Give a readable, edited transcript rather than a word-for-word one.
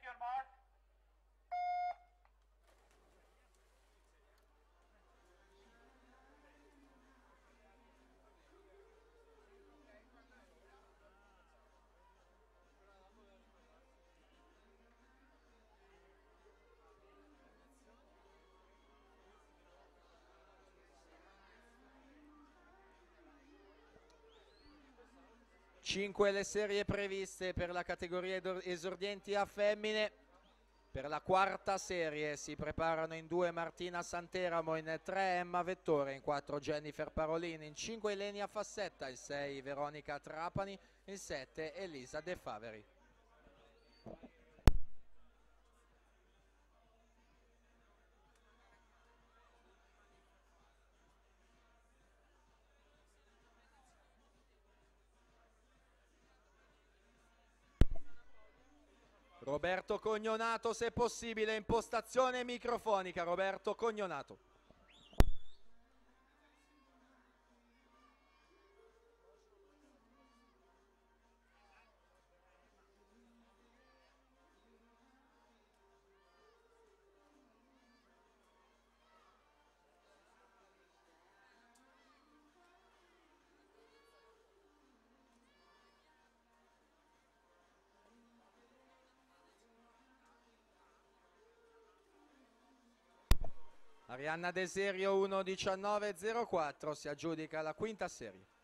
your mark. Cinque le serie previste per la categoria esordienti a femmine. Per la quarta serie si preparano in 2 Martina Santeramo, in 3 Emma Vettore, in 4 Jennifer Parolini, in 5 Ilenia Fassetta, in 6 Veronica Trapani, in 7 Elisa De Faveri. Roberto Cognonato, se possibile, impostazione microfonica. Roberto Cognonato. Arianna Desirio 1:19.04 si aggiudica la quinta serie.